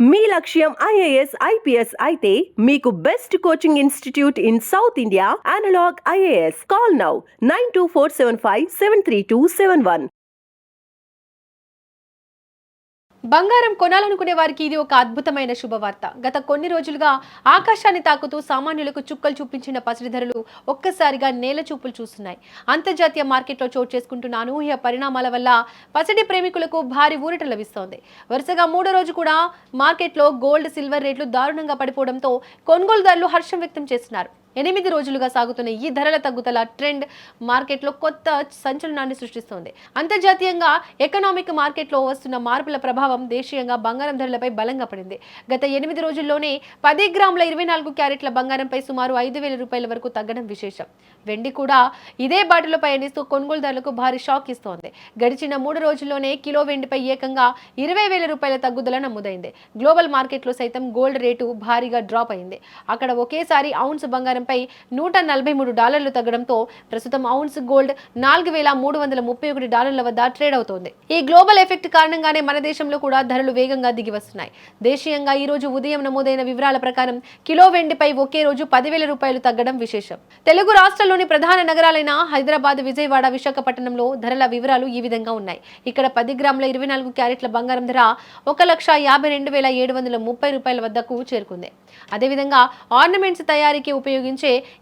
మీ లక్ష్యం IAS IPS అయితే మీకు best coaching institute in South India Analog IAS. Call now 9247573271. బంగారం కొనాలనుకునే వారికి ఇది ఒక అద్భుతమైన శుభవార్త. గత కొన్ని రోజులుగా ఆకాశాన్ని తాకుతూ సామాన్యులకు చుక్కలు చూపించిన పసిడి ధరలు ఒక్కసారిగా నేల చూపులు చూస్తున్నాయి. అంతర్జాతీయ మార్కెట్లో చోటు చేసుకుంటున్న అనూహ్య పరిణామాల వల్ల పసిడి ప్రేమికులకు భారీ ఊరట లభిస్తోంది. వరుసగా మూడో రోజు కూడా మార్కెట్లో గోల్డ్, సిల్వర్ రేట్లు దారుణంగా పడిపోవడంతో కొనుగోలుదారులు హర్షం వ్యక్తం చేస్తున్నారు. 8 రోజులుగా సాగుతున్న ఈ ధరల తగ్గుదల ట్రెండ్ మార్కెట్లో కొత్త సంచలనాన్ని సృష్టిస్తోంది. అంతర్జాతీయంగా ఎకనామిక్ మార్కెట్లో వస్తున్న మార్పుల ప్రభావం దేశీయంగా బంగారం ధరలపై బలంగా పడింది. గత 8 రోజుల్లోనే 10 గ్రాముల 24 క్యారెట్ల బంగారంపై సుమారు 5,000 రూపాయల వరకు తగ్గడం విశేషం. వెండి కూడా ఇదే బాటలో పయనిస్తూ కొనుగోలుదారులకు భారీ షాక్ ఇస్తోంది. గడిచిన 3 రోజుల్లోనే కిలో వెండిపై ఏకంగా 20,000 రూపాయల తగ్గుదల నమోదైంది. గ్లోబల్ మార్కెట్లో సైతం గోల్డ్ రేటు భారీగా డ్రాప్ అయింది. అక్కడ ఒకేసారి ఔన్స్ బంగారం పై $143 తగ్గడంతో ప్రస్తుతం ఔన్స్ గోల్డ్ $4,331 వద్ద ట్రేడ్ అవుతోంది. ఈ గ్లోబల్ ఎఫెక్ట్ కారణంగానే మన దేశంలో కూడా ధరలు వేగంగా దిగి వస్తున్నాయి. దేశీయంగా ఈ రోజు ఉదయం నమోదైన వివరాల ప్రకారం కిలో వెండిపై ఒకే రోజు 10,000 రూపాయలు తగ్గడం విశేషం. తెలుగు రాష్ట్రాల్లోని ప్రధాన నగరాలైన హైదరాబాద్, విజయవాడ, విశాఖపట్నంలో ధరల వివరాలు ఈ విధంగా ఉన్నాయి. ఇక్కడ 10 గ్రాముల 24 క్యారెట్ల బంగారం ధర 1,52,730 రూపాయల వద్దకు చేరుకుంది. అదేవిధంగా ఆర్నమెంట్స్ తయారీకి ఉపయోగించే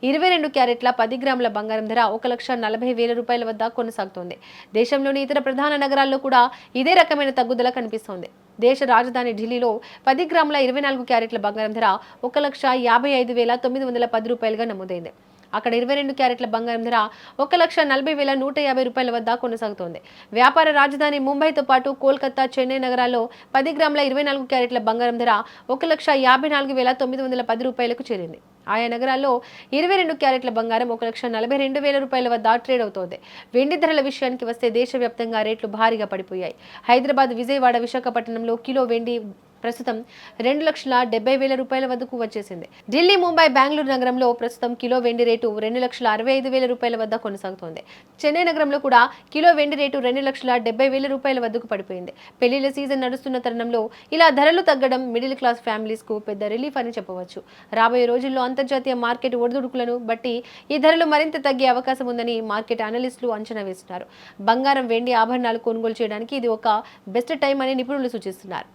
22 క్యారెట్ల 10 గ్రాముల బంగారం ధర 1,40,000 రూపాయల వద్ద కొనసాగుతోంది. దేశంలోని ఇతర ప్రధాన నగరాల్లో కూడా ఇదే రకమైన తగ్గుదల కనిపిస్తోంది. దేశ రాజధాని ఢిల్లీలో 10 గ్రాముల 24 క్యారెట్ల బంగారం ధర 1,55,910 రూపాయలుగా నమోదైంది. అక్కడ 22 క్యారెట్ల బంగారం ధర 1,40,150 రూపాయల వద్ద కొనసాగుతోంది. వ్యాపార రాజధాని ముంబైతో పాటు కోల్కతా, చెన్నై నగరాల్లో 10 గ్రాముల 24 క్యారెట్ల బంగారం ధర 1,54,910 రూపాయలకు చేరింది. ఆయా నగరాల్లో 22 క్యారెట్ల బంగారం 1,42,000 రూపాయల వద్ద ట్రేడ్ అవుతోంది. వెండి ధరల విషయానికి వస్తే దేశవ్యాప్తంగా రేట్లు భారీగా పడిపోయాయి. హైదరాబాద్, విజయవాడ, విశాఖపట్నంలో కిలో వెండి ప్రస్తుతం 2,70,000 రూపాయల వద్దకు వచ్చేసింది. ఢిల్లీ, ముంబై, బెంగళూరు నగరంలో ప్రస్తుతం కిలో వెండి రేటు 2,65,000 రూపాయల వద్ద కొనసాగుతోంది. చెన్నై నగరంలో కూడా కిలో వెండి రేటు 2,70,000 రూపాయల వద్దకు పడిపోయింది. పెళ్లిళ్ల సీజన్ నడుస్తున్న తరుణంలో ఇలా ధరలు తగ్గడం మిడిల్ క్లాస్ ఫ్యామిలీస్ కు పెద్ద రిలీఫ్ అని చెప్పవచ్చు. రాబోయే రోజుల్లో అంతర్జాతీయ మార్కెట్ ఒడిదుడుకులను బట్టి ఈ ధరలు మరింత తగ్గే అవకాశం ఉందని మార్కెట్ అనలిస్టులు అంచనా వేస్తున్నారు. బంగారం, వెండి ఆభరణాలు కొనుగోలు చేయడానికి ఇది ఒక బెస్ట్ టైం అని నిపుణులు సూచిస్తున్నారు.